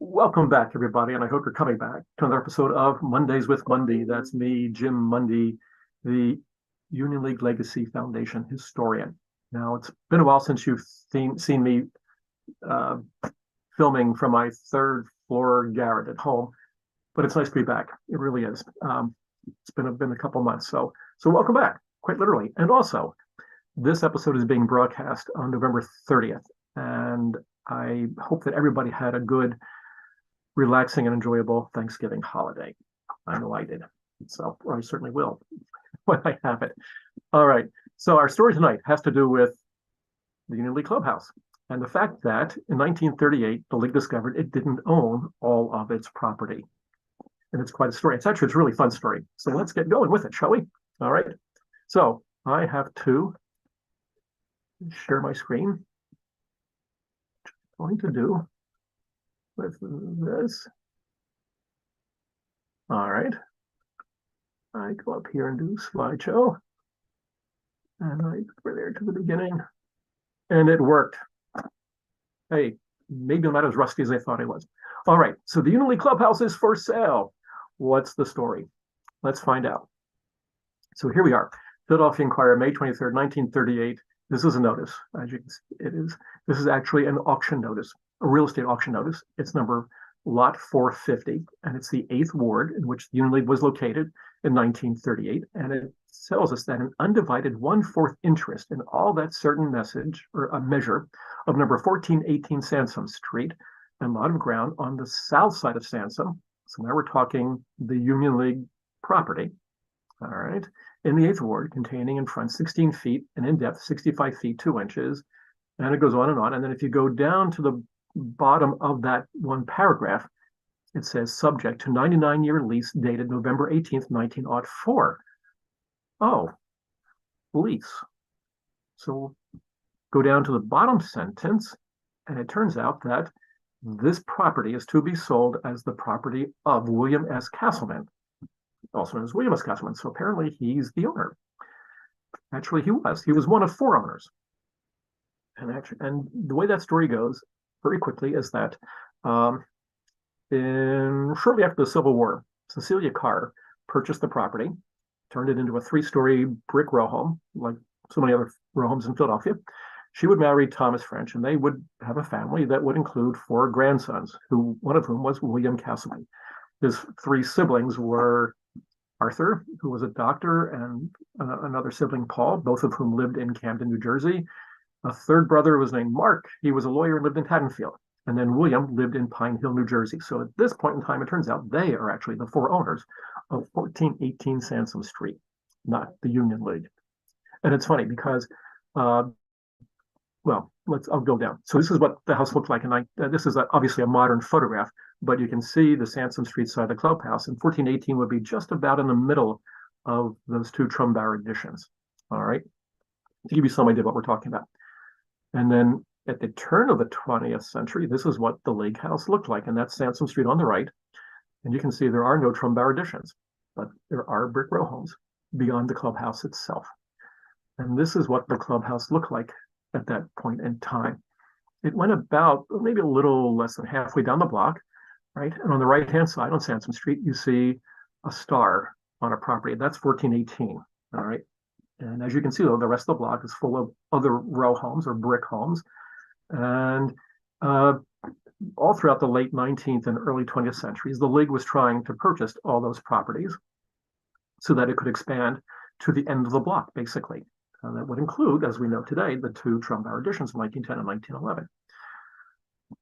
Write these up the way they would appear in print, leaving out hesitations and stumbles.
Welcome back, everybody, and I hope you're coming back to another episode of Mondays with Mundy. That's me, Jim Mundy, the Union League Legacy Foundation historian. Now, it's been a while since you've seen me uh, filming from my third floor garret at home, but it's nice to be back. It really is. It's been a couple months, so welcome back, quite literally. And also, this episode is being broadcast on November 30th, and I hope that everybody had a good, relaxing and enjoyable Thanksgiving holiday. I know I did. So, or I certainly will when I have it. All right. So our story tonight has to do with the Union League Clubhouse and the fact that in 1938, the League discovered it didn't own all of its property. And it's quite a story. It's a really fun story. So let's get going with it, shall we? All right. So I have to share my screen. What I'm going to do with this. All right. I go up here and do slideshow. And I go there to the beginning. And it worked. Hey, maybe I'm not as rusty as I thought I was. All right. So the Union League Clubhouse is for sale. What's the story? Let's find out. So here we are. Philadelphia Inquirer, May 23rd, 1938. This is a notice. As you can see, this is actually an auction notice, a real estate auction notice. It's number lot 450, and it's the 8th ward in which the Union League was located in 1938. And it tells us that an undivided 1/4 interest in all that certain message or a measure of number 1418 Sansom Street, and lot of ground on the south side of Sansom. So now we're talking the Union League property. All right. In the 8th ward, containing in front 16 feet and in depth 65 feet 2 inches. And it goes on and on. And then if you go down to the bottom of that one paragraph, it says subject to 99-year lease dated November 18th, 1904. Oh, lease. So go down to the bottom sentence, and it turns out that this property is to be sold as the property of William S. Castleman, also known as William S. Castleman. So apparently he's the owner. Actually, he was one of 4 owners. And the way that story goes very quickly is that shortly after the Civil War, Cecilia Carr purchased the property, turned it into a 3-story brick row home, like so many other row homes in Philadelphia. She would marry Thomas French, and they would have a family that would include 4 grandsons, one of whom was William Castleman. His 3 siblings were Arthur, who was a doctor, and another sibling, Paul, both of whom lived in Camden, New Jersey. A 3rd brother was named Mark. He was a lawyer and lived in Haddonfield. And then William lived in Pine Hill, New Jersey. So at this point in time, it turns out they are actually the 4 owners of 1418 Sansom Street, not the Union League. And it's funny because, I'll go down. So this is what the house looked like. And this is obviously a modern photograph, but you can see the Sansom Street side of the clubhouse. And 1418 would be just about in the middle of those 2 Trumbower additions. All right. To give you some idea of what we're talking about. And then at the turn of the 20th century, this is what the League House looked like. And that's Sansom Street on the right. And you can see there are no Trumbower additions, but there are brick row homes beyond the clubhouse itself. And this is what the clubhouse looked like at that point in time. It went about maybe a little less than halfway down the block, right? And on the right-hand side on Sansom Street, you see a star on a property. That's 1418, all right? And as you can see, though, the rest of the block is full of other row homes or brick homes. And all throughout the late 19th and early 20th centuries, the League was trying to purchase all those properties so that it could expand to the end of the block, basically. That would include, as we know today, the 2 Trumbower additions in 1910 and 1911.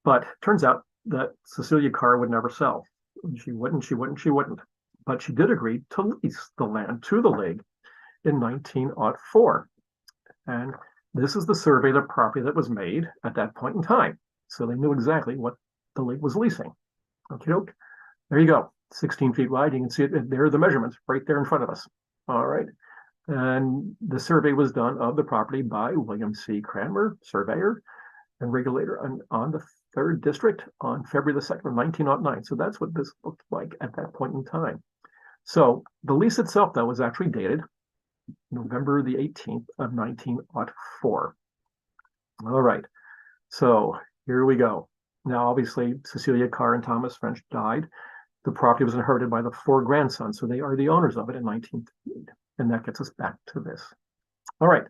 But turns out that Cecilia Carr would never sell. She wouldn't. But she did agree to lease the land to the League in 1904. And this is the survey of the property that was made at that point in time. So they knew exactly what the League was leasing. Okay, there you go. 16 feet wide. You can see it. There are the measurements right there in front of us. All right. And the survey was done of the property by William C. Cranmer, surveyor and regulator on the 3rd District on February the 2nd of 1909. So that's what this looked like at that point in time. So the lease itself, though, was actually dated November the 18th of 1904. All right. So here we go. Now, obviously, Cecilia Carr and Thomas French died. The property was inherited by the four grandsons, so they are the owners of it in 1938. And that gets us back to this. All right,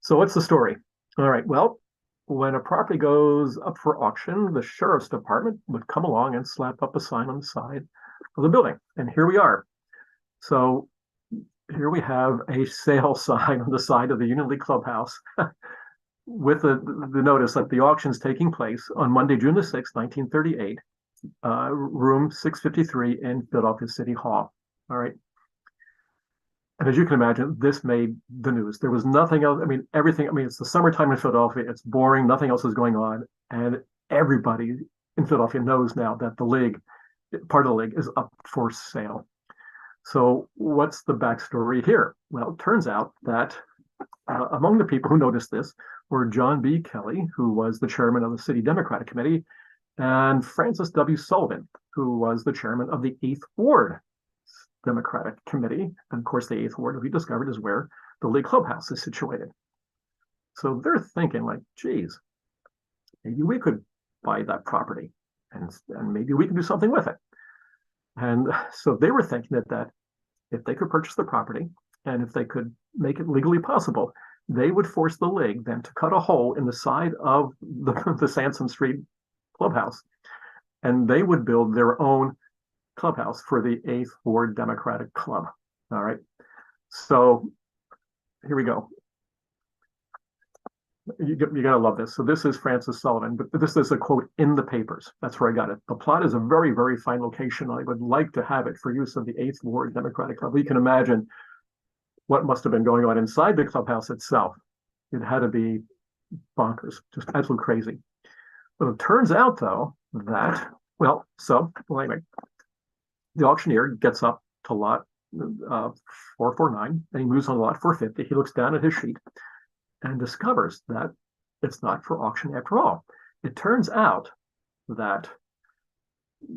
so what's the story? All right, well, when a property goes up for auction, the sheriff's department would come along and slap up a sign on the side of the building. And here we are. So here we have a sale sign on the side of the Union League Clubhouse with the notice that the auction is taking place on Monday, June the 6th, 1938, room 653 in Philadelphia City Hall. All right. And as you can imagine, this made the news. There was nothing else. I mean, everything. I mean, it's the summertime in Philadelphia. It's boring. Nothing else is going on. And everybody in Philadelphia knows now that the league, part of the league, is up for sale. So what's the backstory here? Well, it turns out that among the people who noticed this were John B. Kelly, who was the chairman of the City Democratic Committee, and Francis W. Sullivan, who was the chairman of the 8th Ward Democratic Committee. And of course, the 8th Ward, we discovered, is where the League Clubhouse is situated. So they're thinking like, geez, maybe we could buy that property and maybe we can do something with it. And so they were thinking that if they could purchase the property and if they could make it legally possible, they would force the league then to cut a hole in the side of the Sansom Street clubhouse, and they would build their own clubhouse for the 8th Ward Democratic Club. All right. So here we go. You gotta love this. So this is Francis Sullivan, but this is a quote in the papers. That's where I got it. The plot is a very, very fine location. I would like to have it for use of the 8th Ward Democratic Club. You can imagine what must have been going on inside the clubhouse itself. It had to be bonkers, just absolutely crazy. But it turns out, though, that, well, anyway, the auctioneer gets up to lot 449, and he moves on to lot 450. He looks down at his sheet and discovers that it's not for auction after all. It turns out that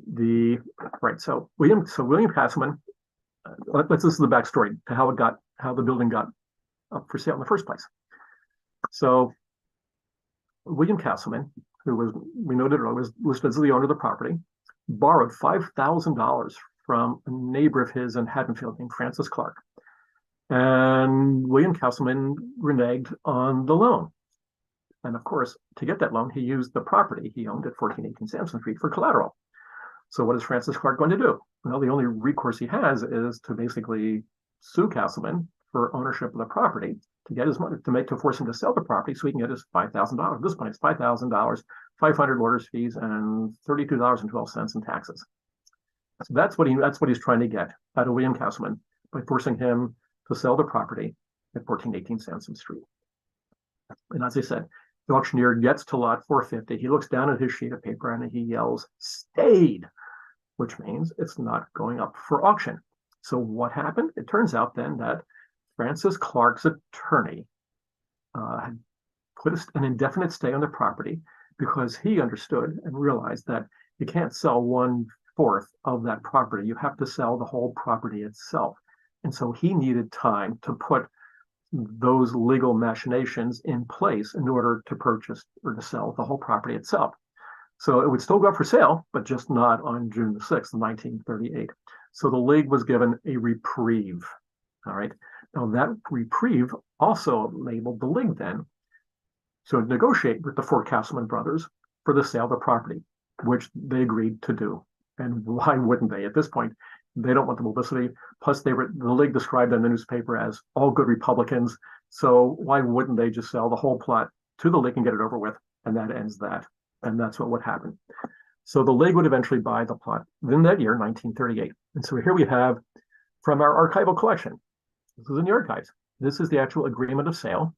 William Castleman, this is the backstory to how the building got up for sale in the first place. So William Castleman, who we noted earlier, was listed as the owner of the property, borrowed $5,000 from a neighbor of his in Haddonfield named Francis Clark. And William Castleman reneged on the loan. And of course, to get that loan, he used the property he owned at 1418 Sansom Street for collateral. So what is Francis Clark going to do? Well, the only recourse he has is to basically sue Castleman for ownership of the property to get his money, to force him to sell the property so he can get his $5,000. At this point, it's $5,000, 500 lawyers' fees, and $32.12 in taxes. So that's what he's trying to get out of William Castleman by forcing him to sell the property at 1418 Sansom Street. And as I said, the auctioneer gets to lot 450. He looks down at his sheet of paper and he yells, "Stayed," which means it's not going up for auction. So what happened? It turns out then that Francis Clark's attorney had put an indefinite stay on the property because he understood and realized that you can't sell 1/4 of that property. You have to sell the whole property itself. And so he needed time to put those legal machinations in place in order to purchase or to sell the whole property itself. So it would still go up for sale, but just not on June the 6th, 1938. So the league was given a reprieve. All right. Now that reprieve also enabled the league then to negotiate with the four Castleman brothers for the sale of the property, which they agreed to do. And why wouldn't they? At this point, they don't want the publicity. Plus, the league described in the newspaper as all good Republicans. So why wouldn't they just sell the whole plot to the league and get it over with? And that ends that. And that's what would happen. So the league would eventually buy the plot in that year, 1938. And so here we have from our archival collection. This is in the archives. This is the actual agreement of sale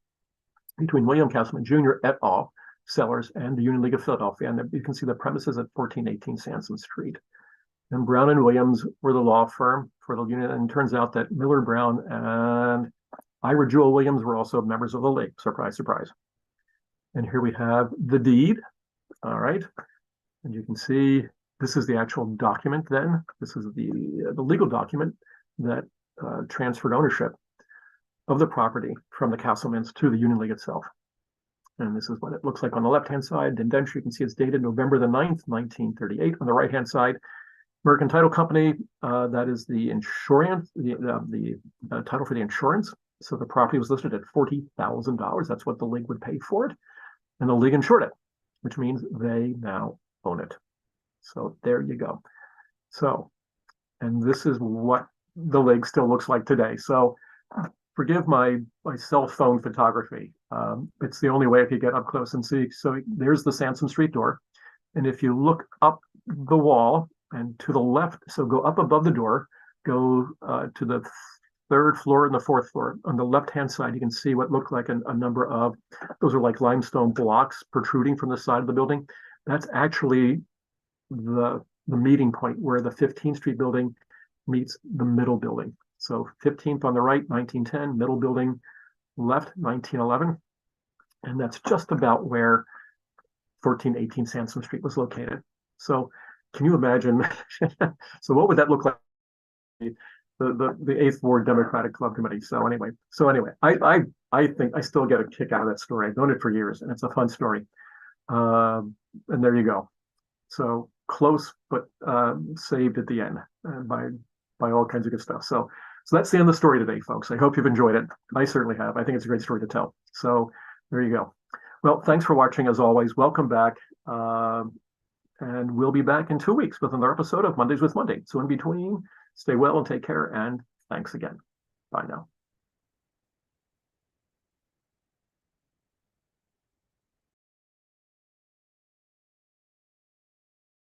between William Castleman Jr. et al., sellers, and the Union League of Philadelphia. And you can see the premises at 1418 Sansom Street. And Brown and Williams were the law firm for the union. And it turns out that Miller Brown and Ira Jewel Williams were also members of the league. Surprise, surprise. And here we have the deed. All right. And you can see this is the actual document then. This is the legal document that transferred ownership of the property from the Castlemans to the Union League itself. And this is what it looks like on the left-hand side. The indenture, you can see it's dated November the 9th, 1938. On the right-hand side, American Title Company, that is the insurance, the title for the insurance. So the property was listed at $40,000. That's what the league would pay for it. And the league insured it, which means they now own it. So there you go. So, and this is what the league still looks like today. So forgive my cell phone photography. It's the only way I could get up close and see. So there's the Sansom Street door. And if you look up the wall and to the left, so go up above the door, go to the third floor and the fourth floor. On the left-hand side, you can see what looked like a number of, those are like limestone blocks protruding from the side of the building. That's actually the meeting point where the 15th Street building meets the middle building. So 15th on the right, 1910, middle building left, 1911. And that's just about where 1418 Sansom Street was located. So can you imagine? So what would that look like? The Eighth Ward Democratic Club Committee. So anyway, I think I still get a kick out of that story. I've known it for years, and it's a fun story. And there you go. So close, but saved at the end by all kinds of good stuff. So that's the end of the story today, folks. I hope you've enjoyed it. I certainly have. I think it's a great story to tell. So there you go. Well, thanks for watching as always. Welcome back. And we'll be back in 2 weeks with another episode of Mondays with Monday. So in between, stay well and take care. And thanks again. Bye now.